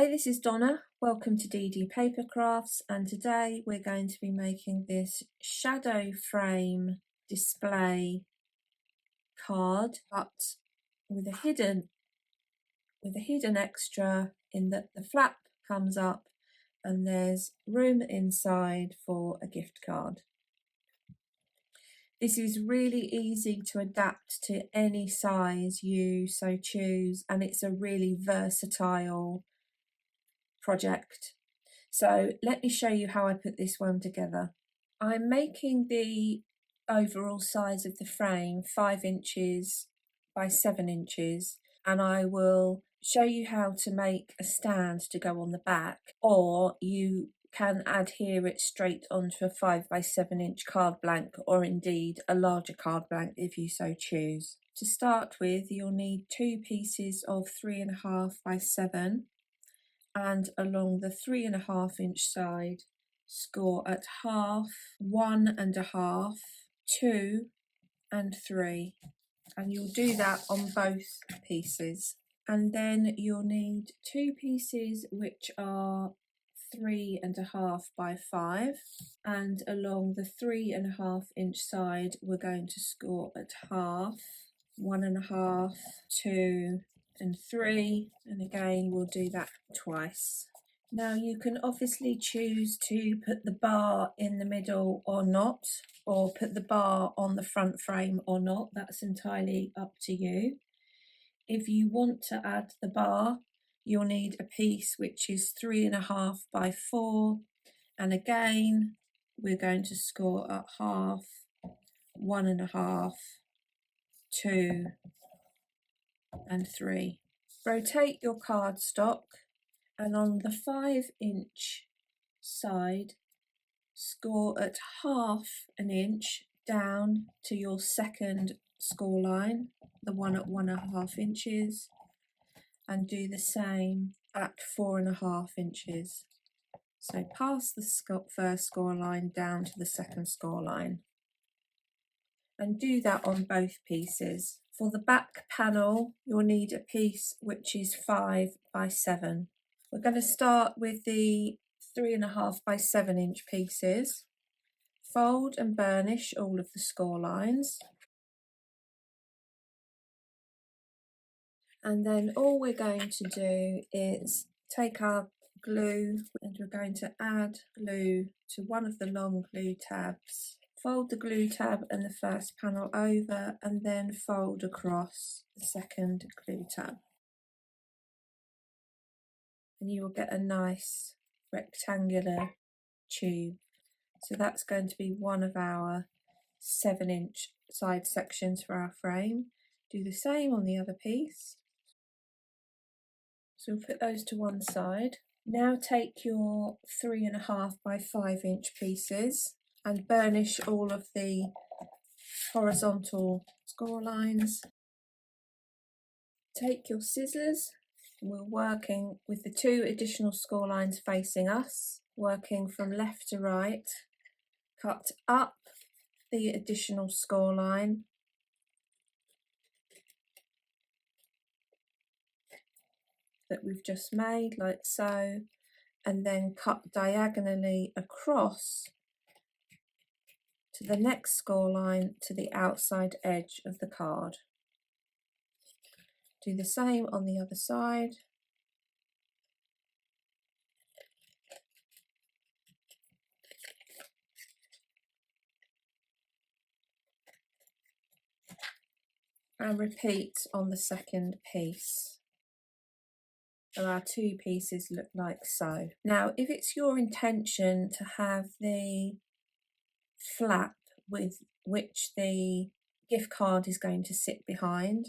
Hi, this is Donna. Welcome to DD Paper Crafts, and today we're going to be making this shadow frame display card, but with a hidden extra in that the flap comes up and there's room inside for a gift card. This is really easy to adapt to any size you so choose, and it's a really versatile project. So let me show you how I put this one together. I'm making the overall size of the frame 5 inches by 7 inches, and I will show you how to make a stand to go on the back, or you can adhere it straight onto a 5 by 7 inch card blank, or indeed a larger card blank if you so choose. To start with, you'll need 2 pieces of 3.5 by 7, and along the 3.5 inch side, score at half, 1.5, 2 and 3, and you'll do that on both pieces. And then you'll need 2 pieces which are 3.5 by 5, and along the 3.5 inch side we're going to score at half, 1.5, 2 and 3, and again we'll do that twice. Now you can obviously choose to put the bar in the middle or not, or put the bar on the front frame or not. That's entirely up to you. If you want to add the bar, you'll need a piece which is 3.5 by 4, and again we're going to score at half, 1.5, 2 and 3. Rotate your cardstock, and on the 5 inch side score at half an inch down to your second score line, the one at 1.5 inches, and do the same at 4.5 inches. So pass the first score line down to the second score line, and do that on both pieces. For the back panel, you'll need a piece which is 5 by 7. We're going to start with the 3.5 by 7 inch pieces. Fold and burnish all of the score lines. And then all we're going to do is take our glue, and we're going to add glue to one of the long glue tabs. Fold the glue tab and the first panel over, and then fold across the second glue tab. And you will get a nice rectangular tube. So that's going to be one of our 7 inch side sections for our frame. Do the same on the other piece. So we'll put those to one side. Now take your 3.5 by 5 inch pieces and burnish all of the horizontal score lines. Take your scissors, and we're working with the 2 additional score lines facing us, working from left to right. Cut up the additional score line that we've just made, like so, and then cut diagonally across to the next score line to the outside edge of the card. Do the same on the other side. And repeat on the second piece. So our 2 pieces look like so. Now, if it's your intention to have the flap with which the gift card is going to sit behind,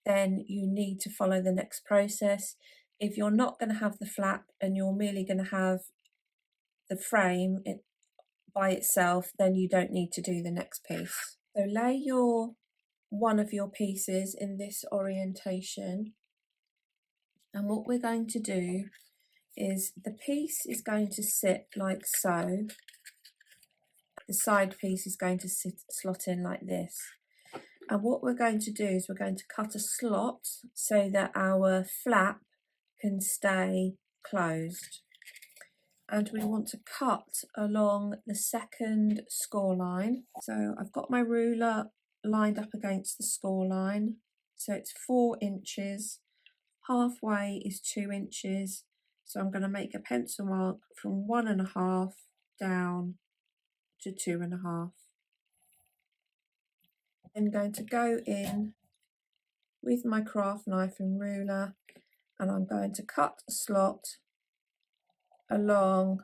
then you need to follow the next process. If you're not going to have the flap and you're merely going to have the frame by itself, then you don't need to do the next piece. So lay one of your pieces in this orientation, and what we're going to do is the piece is going to sit like so. The side piece is going to slot in like this. And what we're going to do is we're going to cut a slot so that our flap can stay closed. And we want to cut along the second score line. So I've got my ruler lined up against the score line. So it's 4 inches. Halfway is 2 inches. So I'm going to make a pencil mark from 1.5 down to 2.5. I'm going to go in with my craft knife and ruler, and I'm going to cut a slot along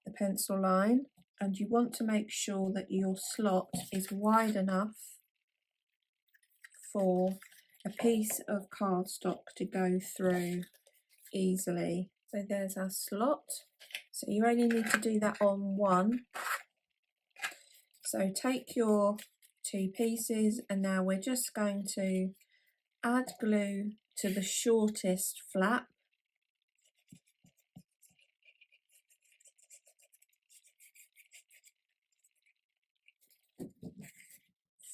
the pencil line, and you want to make sure that your slot is wide enough for a piece of cardstock to go through easily. So there's our slot. So you only need to do that on one. So take your 2 pieces, and now we're just going to add glue to the shortest flap.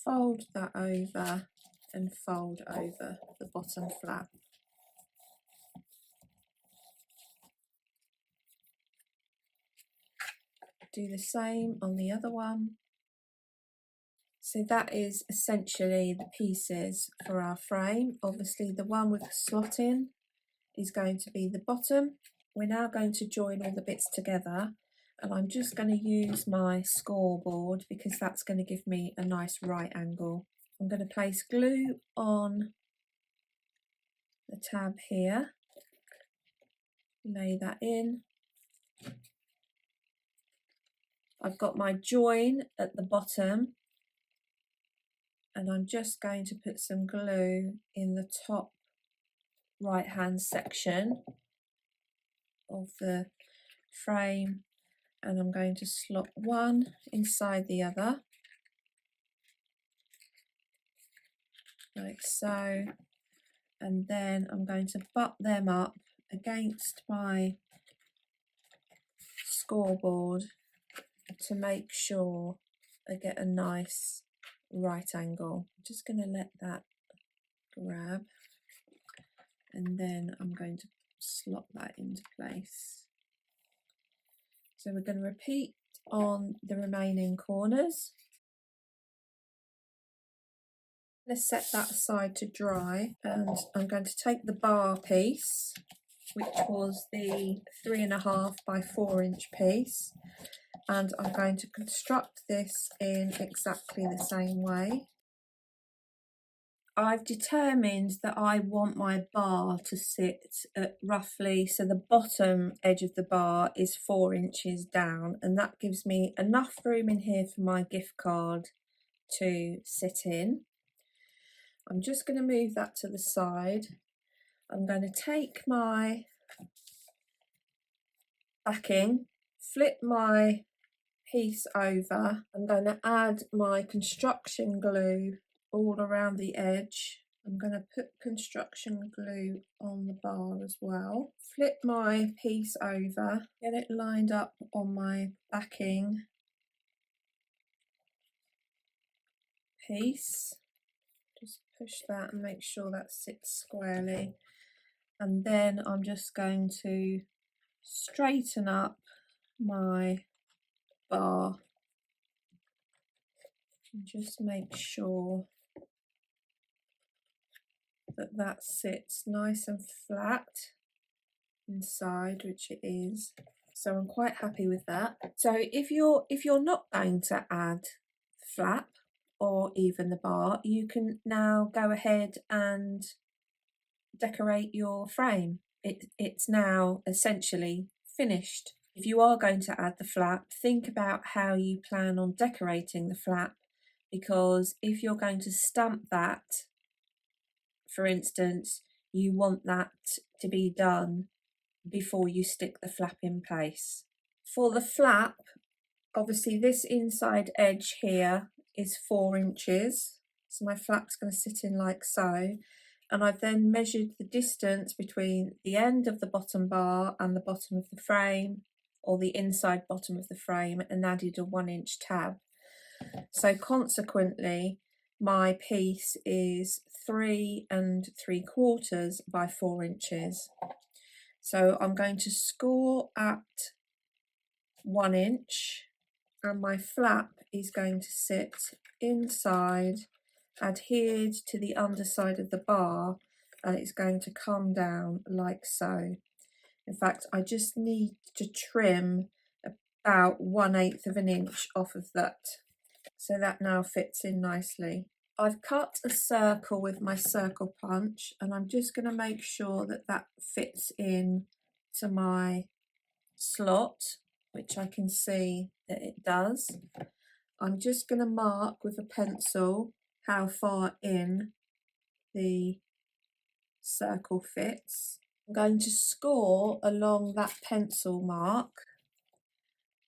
Fold that over and fold over the bottom flap. Do the same on the other one. So that is essentially the pieces for our frame. Obviously the one with the slot in is going to be the bottom. We're now going to join all the bits together, and I'm just going to use my scoreboard because that's going to give me a nice right angle. I'm going to place glue on the tab here, lay that in. I've got my join at the bottom, and I'm just going to put some glue in the top right hand section of the frame, and I'm going to slot one inside the other like so, and then I'm going to butt them up against my scoreboard to make sure I get a nice right angle. I'm just going to let that grab, and then I'm going to slot that into place. So we're going to repeat on the remaining corners. Let's set that aside to dry, and I'm going to take the bar piece, which was the 3.5 by 4 inch piece, and I'm going to construct this in exactly the same way. I've determined that I want my bar to sit at roughly, so the bottom edge of the bar is 4 inches down, and that gives me enough room in here for my gift card to sit in. I'm just going to move that to the side. I'm going to take my backing, flip my piece over. I'm going to add my construction glue all around the edge. I'm going to put construction glue on the bar as well. Flip my piece over, get it lined up on my backing piece. Just push that and make sure that sits squarely. And then I'm just going to straighten up my bar and just make sure that that sits nice and flat inside, which it is. So I'm quite happy with that. So if you're not going to add the flap or even the bar, you can now go ahead and decorate your frame. It's now essentially finished. If you are going to add the flap, think about how you plan on decorating the flap, because if you're going to stamp that, for instance, you want that to be done before you stick the flap in place. For the flap, obviously this inside edge here is 4 inches, so my flap's going to sit in like so, and I've then measured the distance between the end of the bottom bar and the bottom of the frame, or the inside bottom of the frame, and added a 1 inch tab. So consequently my piece is 3 3/4 by 4 inches. So I'm going to score at 1 inch, and my flap is going to sit inside, adhered to the underside of the bar, and it's going to come down like so. In fact, I just need to trim about 1/8 of an inch off of that. So that now fits in nicely. I've cut a circle with my circle punch, and I'm just going to make sure that that fits in to my slot, which I can see that it does. I'm just going to mark with a pencil how far in the circle fits. I'm going to score along that pencil mark.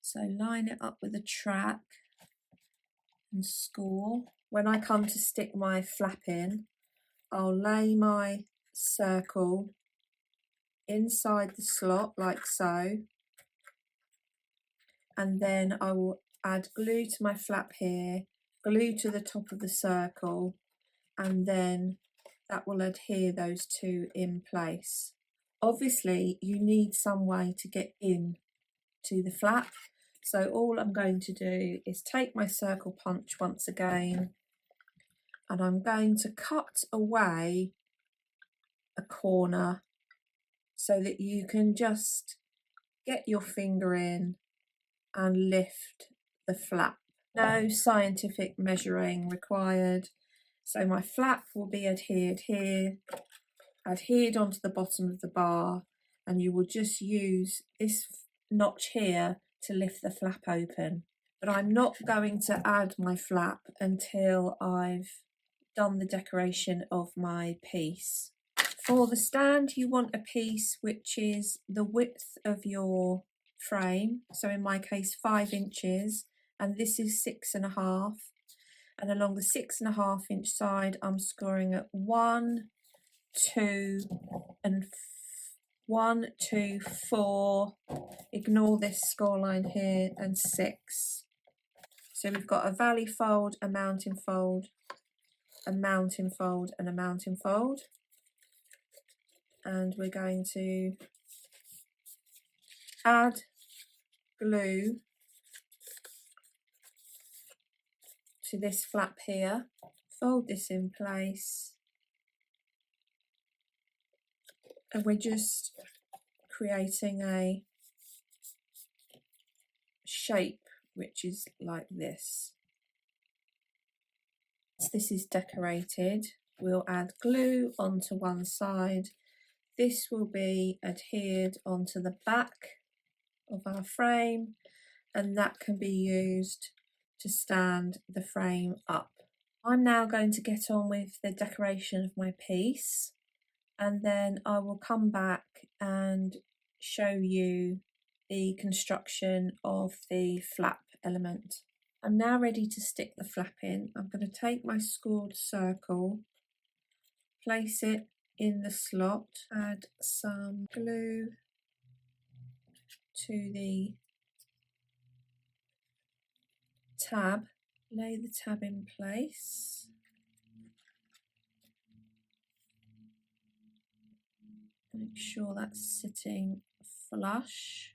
So line it up with a track and score. When I come to stick my flap in, I'll lay my circle inside the slot like so, and then I will add glue to my flap here, glue to the top of the circle, and then that will adhere those two in place. Obviously, you need some way to get in to the flap, so all I'm going to do is take my circle punch once again, and I'm going to cut away a corner so that you can just get your finger in and lift the flap. No scientific measuring required. So my flap will be adhered here, adhered onto the bottom of the bar, and you will just use this notch here to lift the flap open. But I'm not going to add my flap until I've done the decoration of my piece. For the stand, you want a piece which is the width of your frame, so in my case 5 inches, and this is 6.5, and along the 6.5 inch side I'm scoring at 1, 2 and 1, 2, 4, ignore this score line here, and 6. So we've got a valley fold, a mountain fold, a mountain fold and a mountain fold, and we're going to add glue to this flap here, fold this in place, and we're just creating a shape which is like this. Once this is decorated, we'll add glue onto one side. This will be adhered onto the back of our frame, and that can be used to stand the frame up. I'm now going to get on with the decoration of my piece, and then I will come back and show you the construction of the flap element. I'm now ready to stick the flap in. I'm going to take my scored circle, place it in the slot, add some glue to the tab, lay the tab in place, make sure that's sitting flush.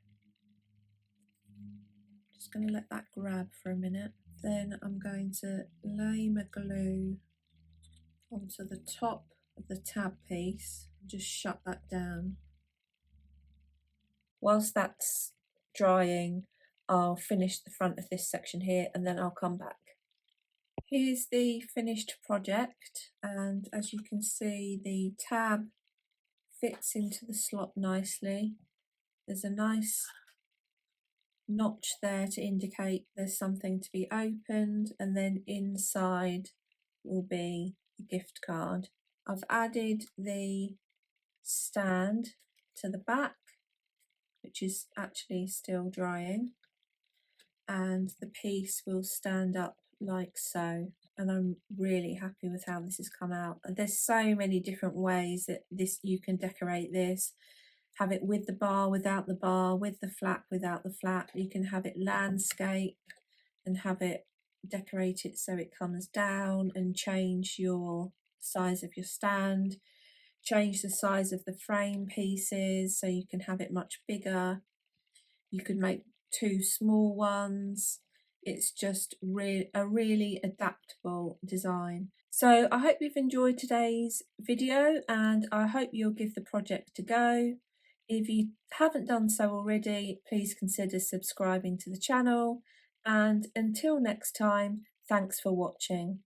Just going to let that grab for a minute. Then I'm going to lay my glue onto the top of the tab piece and just shut that down. Whilst that's drying, I'll finish the front of this section here and then I'll come back. Here's the finished project, and as you can see, the tab fits into the slot nicely. There's a nice notch there to indicate there's something to be opened, and then inside will be the gift card. I've added the stand to the back, which is actually still drying, and the piece will stand up like so, and I'm really happy with how this has come out. And there's so many different ways that you can decorate this. Have it with the bar, without the bar, with the flap, without the flap. You can have it landscape and have it decorate it so it comes down and change your size of your stand. change the size of the frame pieces so you can have it much bigger. You could make two small ones. It's just a really adaptable design. So I hope you've enjoyed today's video, and I hope you'll give the project a go. If you haven't done so already, please consider subscribing to the channel. And until next time, thanks for watching.